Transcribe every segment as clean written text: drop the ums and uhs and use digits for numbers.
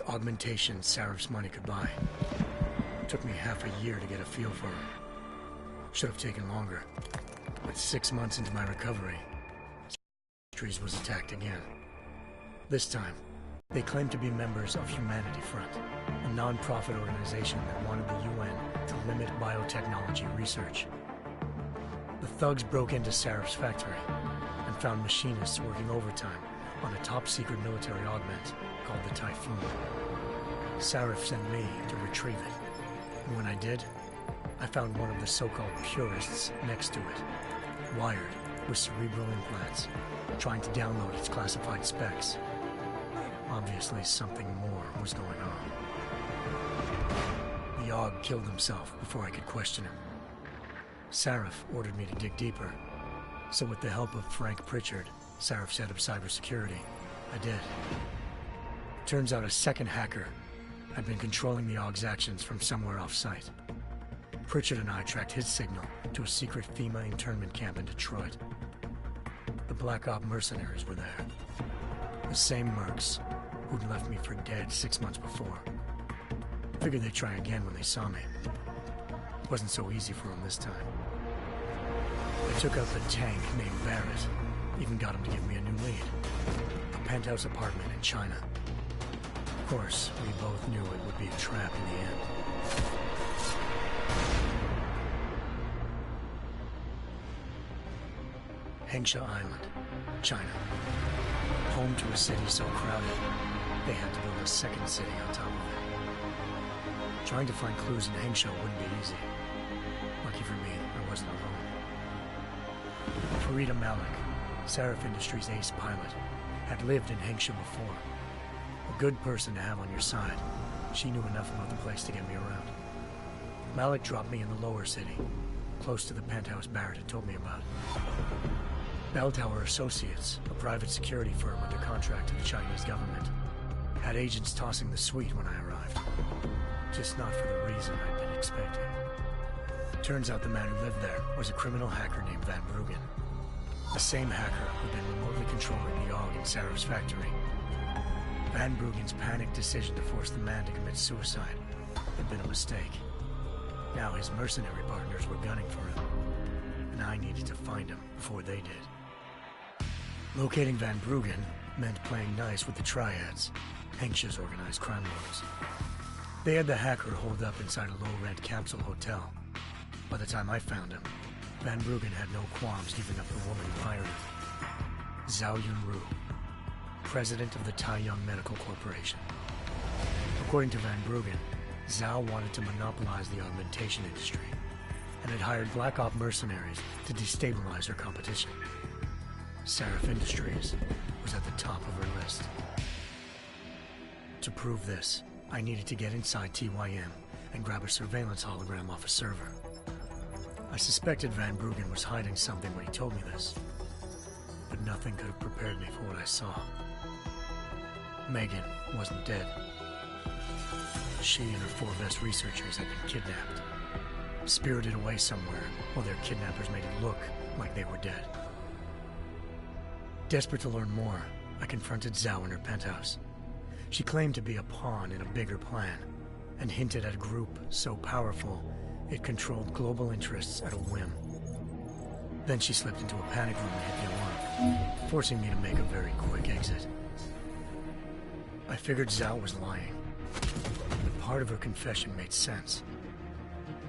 best augmentation Sarif's money could buy. It took me half a year to get a feel for her. Should have taken longer. But 6 months into my recovery, Industries was attacked again. This time, they claimed to be members of Humanity Front, a non-profit organization that wanted the UN to limit biotechnology research. The thugs broke into Sarif's factory and found machinists working overtime on a top-secret military augment called the Typhoon. Sarif sent me to retrieve it, and when I did, I found one of the so-called purists next to it, wired with cerebral implants, trying to download its classified specs. Obviously, something more was going on. The Aug killed himself before I could question him. Sarif ordered me to dig deeper, so with the help of Frank Pritchard, Sarif's head of cybersecurity, I did. Turns out a second hacker had been controlling the Aug's actions from somewhere off-site. Pritchard and I tracked his signal to a secret FEMA internment camp in Detroit. The Black Op mercenaries were there. The same mercs who'd left me for dead 6 months before. Figured they'd try again when they saw me. Wasn't so easy for them this time. I took out the tank named Barrett, even got him to give me a new lead. A penthouse apartment in China. Of course, we both knew it would be a trap in the end. Hengsha Island, China. Home to a city so crowded, they had to build a second city on top of it. Trying to find clues in Hengsha wouldn't be easy. Lucky for me, I wasn't alone. Farida Malik, Sarif Industries' ace pilot, had lived in Hengsha before. A good person to have on your side. She knew enough about the place to get me around. Malik dropped me in the lower city, close to the penthouse Barrett had told me about. Bell Tower Associates, a private security firm under contract to the Chinese government, had agents tossing the suite when I arrived. Just not for the reason I'd been expecting. Turns out the man who lived there was a criminal hacker named Van Bruggen. The same hacker who'd been remotely controlling the Aug in Sarif's factory. Van Bruggen's panicked decision to force the man to commit suicide had been a mistake. Now his mercenary partners were gunning for him, and I needed to find him before they did. Locating Van Bruggen meant playing nice with the Triads, Hengsha's organized crime lords. They had the hacker holed up inside a low-rent capsule hotel. By the time I found him, Van Bruggen had no qualms giving up the woman who hired him. Zhao Yunru, president of the Taiyang Medical Corporation. According to Van Bruggen, Zhao wanted to monopolize the augmentation industry and had hired Black Op mercenaries to destabilize her competition. Sarif Industries was at the top of her list. To prove this, I needed to get inside TYM and grab a surveillance hologram off a server. I suspected Van Bruggen was hiding something when he told me this, but nothing could have prepared me for what I saw. Megan wasn't dead. She and her 4 best researchers had been kidnapped, spirited away somewhere while their kidnappers made it look like they were dead. Desperate to learn more, I confronted Zhao in her penthouse. She claimed to be a pawn in a bigger plan, and hinted at a group so powerful it controlled global interests at a whim. Then she slipped into a panic room and hit the alarm, forcing me to make a very quick exit. I figured Zhao was lying, but part of her confession made sense.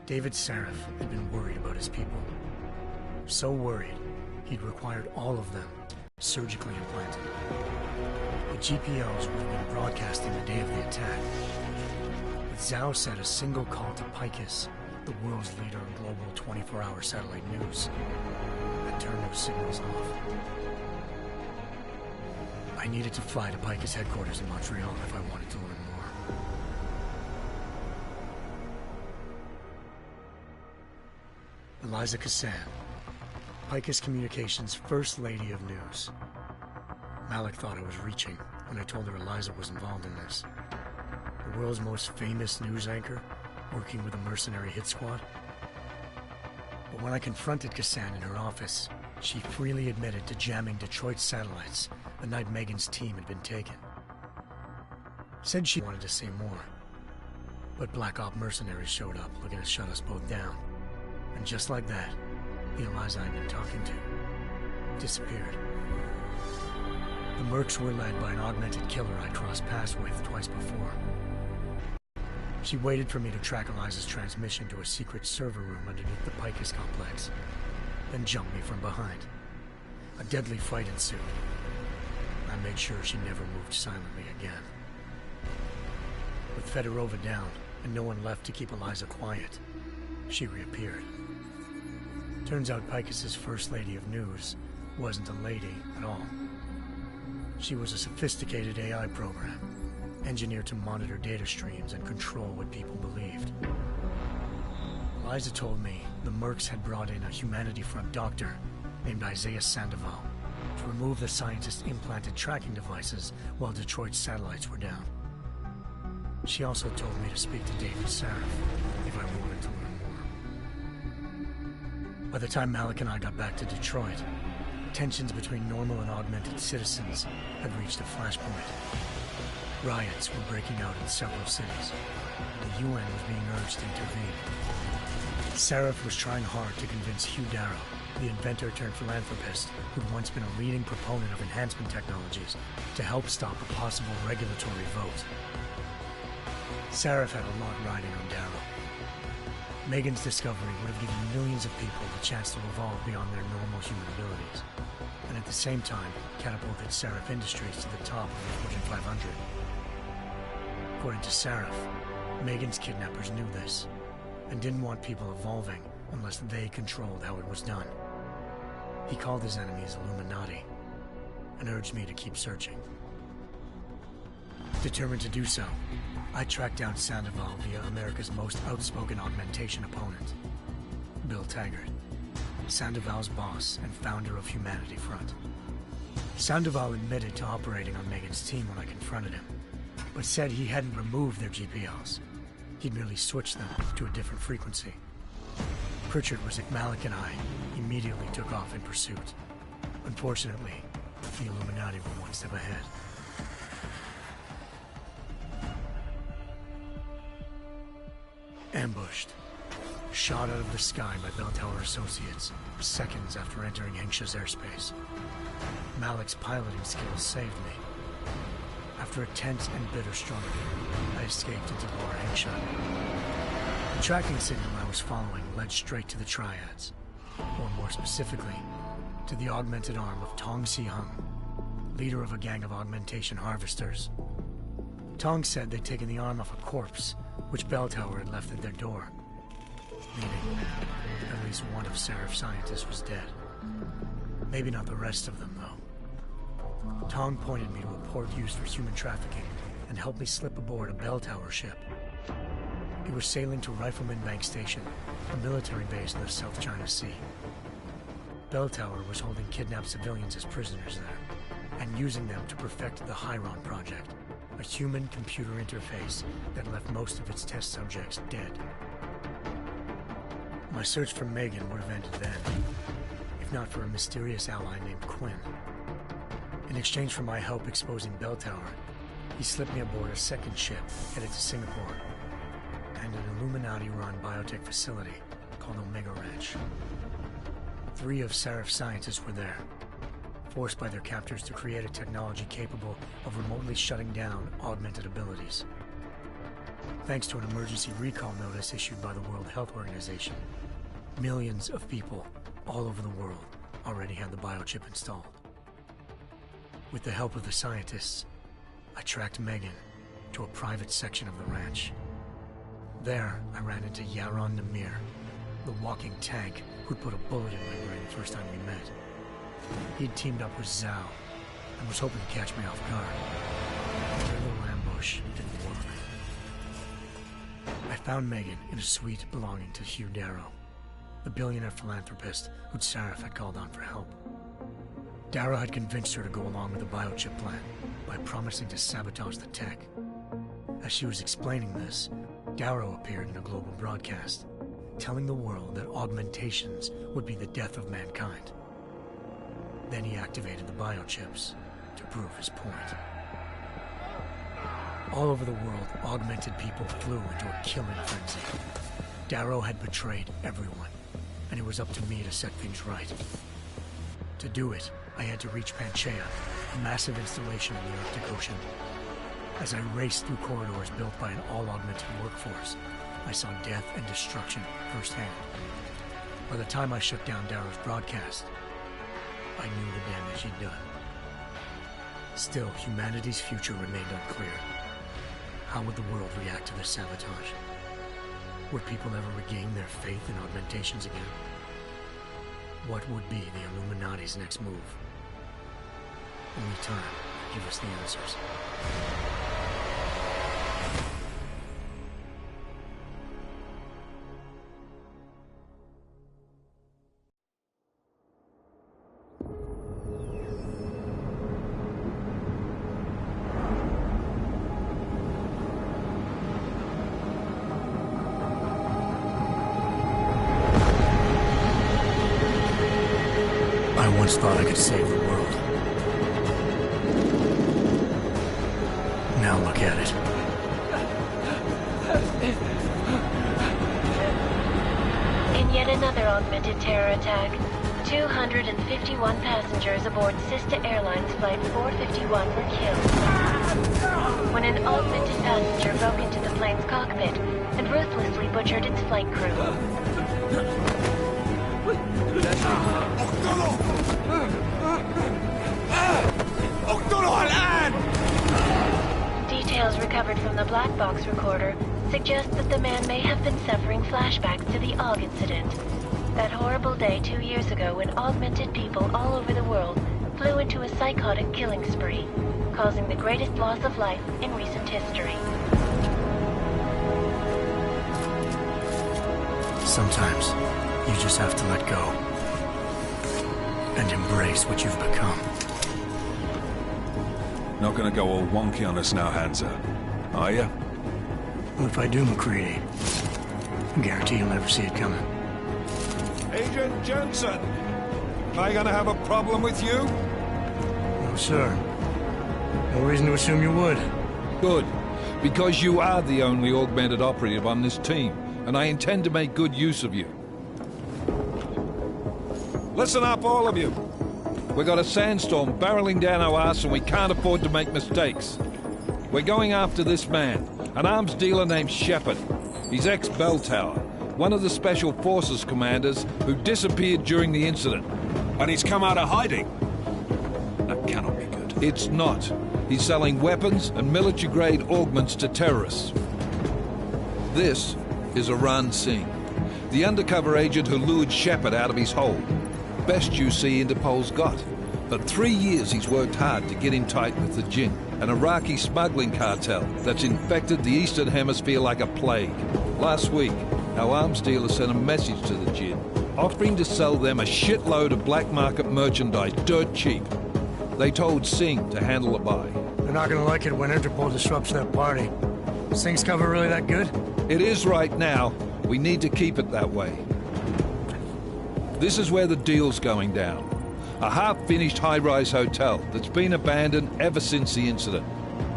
David Sarif had been worried about his people. So worried, he'd required all of them surgically implanted. The GPOs would have been broadcasting the day of the attack. But Zhao said a single call to Picus, the world's leader in global 24-hour satellite news, had turned those signals off. I needed to fly to Picus headquarters in Montreal if I wanted to learn more. Eliza Cassan, Picus Communications' First Lady of News. Malik thought I was reaching when I told her Eliza was involved in this. The world's most famous news anchor, working with a mercenary hit squad. But when I confronted Cassan in her office, she freely admitted to jamming Detroit satellites the night Megan's team had been taken. Said she wanted to say more. But Black Op mercenaries showed up looking to shut us both down. And just like that, the Eliza I'd been talking to disappeared. The mercs were led by an augmented killer I'd crossed paths with twice before. She waited for me to track Eliza's transmission to a secret server room underneath the Picus complex, then jumped me from behind. A deadly fight ensued. I made sure she never moved silently again. With Fedorova down, and no one left to keep Eliza quiet, she reappeared. Turns out Picus's First Lady of News wasn't a lady at all. She was a sophisticated AI program, engineered to monitor data streams and control what people believed. Eliza told me the mercs had brought in a Humanity Front doctor named Isaiah Sandoval to remove the scientist's implanted tracking devices while Detroit's satellites were down. She also told me to speak to David Sarif if I wanted to learn more. By the time Malik and I got back to Detroit, tensions between normal and augmented citizens had reached a flashpoint. Riots were breaking out in several cities. The UN was being urged to intervene. Sarif was trying hard to convince Hugh Darrow, the inventor turned philanthropist who'd once been a leading proponent of enhancement technologies, to help stop a possible regulatory vote. Sarif had a lot riding on Darrow. Megan's discovery would have given millions of people the chance to evolve beyond their normal human abilities, and at the same time catapulted Sarif Industries to the top of the Fortune 500. According to Sarif, Megan's kidnappers knew this, and didn't want people evolving unless they controlled how it was done. He called his enemies Illuminati, and urged me to keep searching. Determined to do so, I tracked down Sandoval via America's most outspoken augmentation opponent, Bill Taggart, Sandoval's boss and founder of Humanity Front. Sandoval admitted to operating on Megan's team when I confronted him, but said he hadn't removed their GPLs. He'd merely switched them to a different frequency. Pritchard was at Malik and I immediately took off in pursuit. Unfortunately, the Illuminati were one step ahead. Ambushed. Shot out of the sky by Bell Tower Associates seconds after entering Hengsha's airspace. Malik's piloting skills saved me. After a tense and bitter struggle, I escaped into Lower Hengsha. The tracking signal I was following led straight to the Triads, or more specifically, to the augmented arm of Tong Si-hung, leader of a gang of augmentation harvesters. Tong said they'd taken the arm off a corpse, which Bell Tower had left at their door, meaning at least one of Sarif's scientists was dead. Maybe not the rest of them, though. Tong pointed me to a port used for human trafficking and helped me slip aboard a Bell Tower ship. It was sailing to Rifleman Bank Station, a military base in the South China Sea. Bell Tower was holding kidnapped civilians as prisoners there, and using them to perfect the Hyron Project, a human-computer interface that left most of its test subjects dead. My search for Megan would have ended then, if not for a mysterious ally named Quinn. In exchange for my help exposing Bell Tower, he slipped me aboard a second ship headed to Singapore, and an Illuminati-run biotech facility called Omega Ranch. 3 of Sarif's scientists were there, forced by their captors to create a technology capable of remotely shutting down augmented abilities. Thanks to an emergency recall notice issued by the World Health Organization, millions of people all over the world already had the biochip installed. With the help of the scientists, I tracked Megan to a private section of the ranch. There, I ran into Yaron Namir, the walking tank who'd put a bullet in my brain the first time we met. He'd teamed up with Zhao and was hoping to catch me off guard. Their little ambush didn't work. I found Megan in a suite belonging to Hugh Darrow, the billionaire philanthropist who'd Sarif had called on for help. Darrow had convinced her to go along with the biochip plan by promising to sabotage the tech. As she was explaining this, Darrow appeared in a global broadcast, telling the world that augmentations would be the death of mankind. Then he activated the biochips to prove his point. All over the world, augmented people flew into a killing frenzy. Darrow had betrayed everyone, and it was up to me to set things right. To do it, I had to reach Panchaea, a massive installation in the Arctic Ocean. As I raced through corridors built by an all-augmented workforce, I saw death and destruction firsthand. By the time I shut down Darrow's broadcast, I knew the damage he'd done. Still, humanity's future remained unclear. How would the world react to this sabotage? Would people ever regain their faith in augmentations again? What would be the Illuminati's next move? Only time will give us the answers. I once thought I could save the world. Now look at it. In yet another augmented terror attack, 251 passengers aboard Sister Airlines Flight 451 were killed when an augmented passenger broke into the plane's cockpit and ruthlessly butchered its flight crew. Details recovered from the black box recorder suggest that the man may have been suffering flashbacks to the AUG incident. That horrible day 2 years ago when augmented people all over the world flew into a psychotic killing spree, causing the greatest loss of life in recent history. Sometimes, you just have to let go. And embrace what you've become. Not gonna go all wonky on us now, Hansa, are ya? Well, if I do, McCready, I guarantee you'll never see it coming. Agent Jensen! Am I gonna have a problem with you? No, sir. No reason to assume you would. Good. Because you are the only augmented operative on this team, and I intend to make good use of you. Listen up, all of you. We got a sandstorm barreling down our arse and we can't afford to make mistakes. We're going after this man, an arms dealer named Shepard. He's ex-Bell Tower, one of the Special Forces commanders who disappeared during the incident. And he's come out of hiding. That cannot be good. It's not. He's selling weapons and military-grade augments to terrorists. This is Aran Singh, the undercover agent who lured Shepard out of his hole. Best you see Interpol's got. For 3 years he's worked hard to get in tight with the Jinn, an Iraqi smuggling cartel that's infected the Eastern Hemisphere like a plague. Last week, our arms dealer sent a message to the Jinn, offering to sell them a shitload of black market merchandise dirt cheap. They told Singh to handle the buy. They're not gonna like it when Interpol disrupts their party. Singh's cover really that good? It is right now. We need to keep it that way. This is where the deal's going down. A half-finished high-rise hotel that's been abandoned ever since the incident.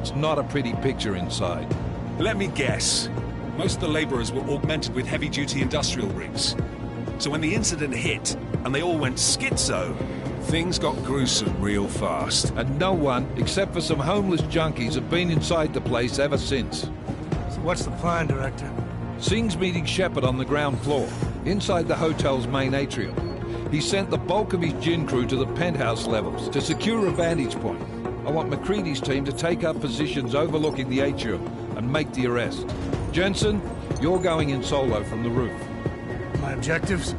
It's not a pretty picture inside. Let me guess. Most of the laborers were augmented with heavy-duty industrial rigs. So when the incident hit, and they all went schizo, things got gruesome real fast. And no one, except for some homeless junkies, have been inside the place ever since. So what's the plan, Director? Singh's meeting Shepard on the ground floor, inside the hotel's main atrium. He sent the bulk of his Jinn crew to the penthouse levels to secure a vantage point. I want McCready's team to take up positions overlooking the atrium and make the arrest. Jensen, you're going in solo from the roof. My objectives?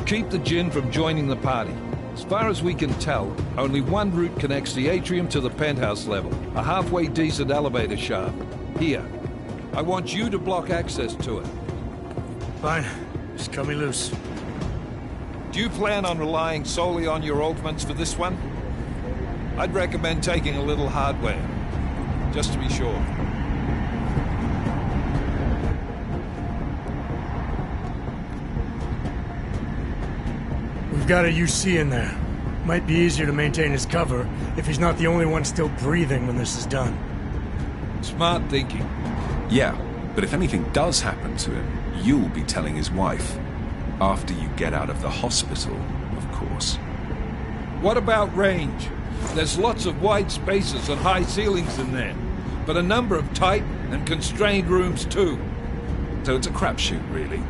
Keep the Jinn from joining the party. As far as we can tell, only one route connects the atrium to the penthouse level, a halfway decent elevator shaft. Here. I want you to block access to it. Fine. Just cut me loose. Do you plan on relying solely on your augments for this one? I'd recommend taking a little hardware, just to be sure. We've got a UC in there. Might be easier to maintain his cover if he's not the only one still breathing when this is done. Smart thinking. Yeah, but if anything does happen to him, you'll be telling his wife. After you get out of the hospital, of course. What about range? There's lots of wide spaces and high ceilings in there, but a number of tight and constrained rooms too. So it's a crapshoot, really.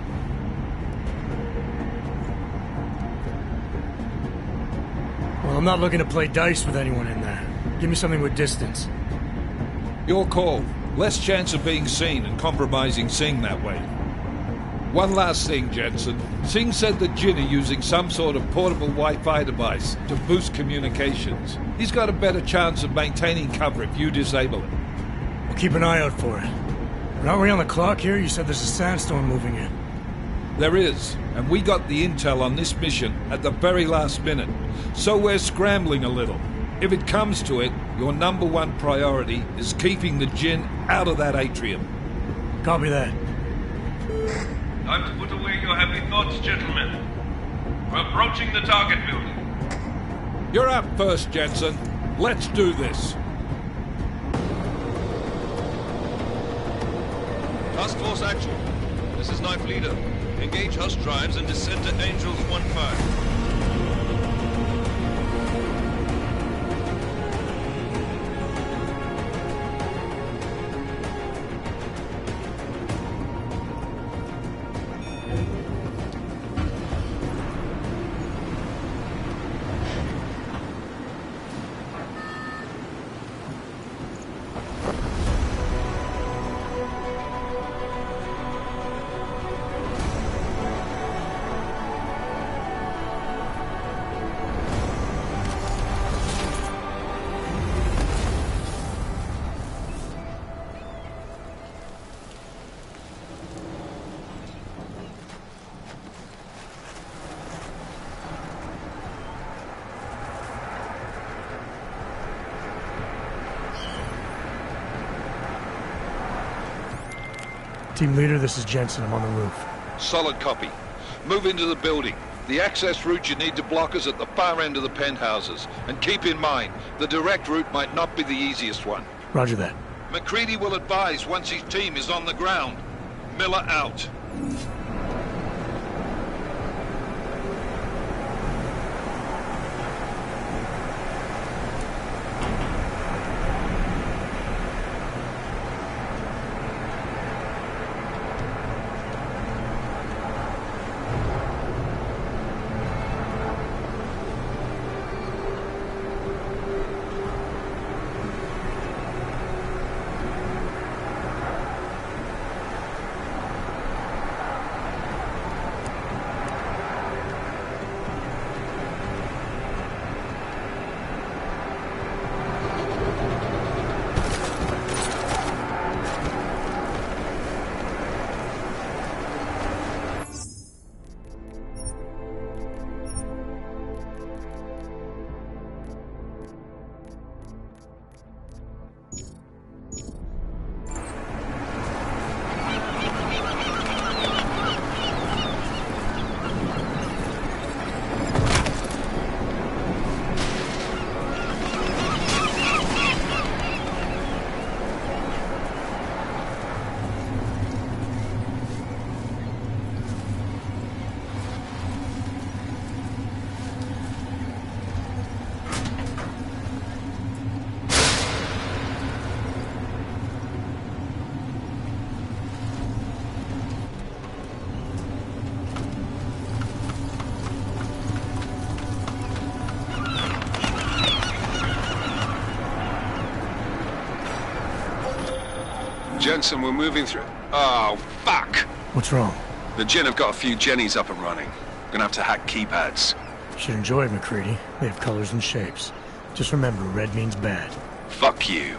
Well, I'm not looking to play dice with anyone in there. Give me something with distance. Your call. Less chance of being seen and compromising Singh that way. One last thing, Jensen. Singh said that Jin are using some sort of portable Wi-Fi device to boost communications. He's got a better chance of maintaining cover if you disable it. We'll keep an eye out for it. But aren't we on the clock here? You said there's a sandstorm moving in. There is, and we got the intel on this mission at the very last minute. So we're scrambling a little. If it comes to it, your number one priority is keeping the Jinn out of that atrium. Copy that. Time to put away your happy thoughts, gentlemen. We're approaching the target building. You're up first, Jensen. Let's do this. Task Force Action. This is Knife Leader. Engage Hush drives and descend to Angels 1-5. Team leader, this is Jensen. I'm on the roof. Solid copy. Move into the building. The access route you need to block is at the far end of the penthouses. And keep in mind, the direct route might not be the easiest one. Roger that. McCready will advise once his team is on the ground. Miller out. Jensen, we're moving through... Oh, fuck! What's wrong? The Jinn have got a few Jennies up and running. Gonna have to hack keypads. Should enjoy it, McCready. They have colors and shapes. Just remember, red means bad. Fuck you.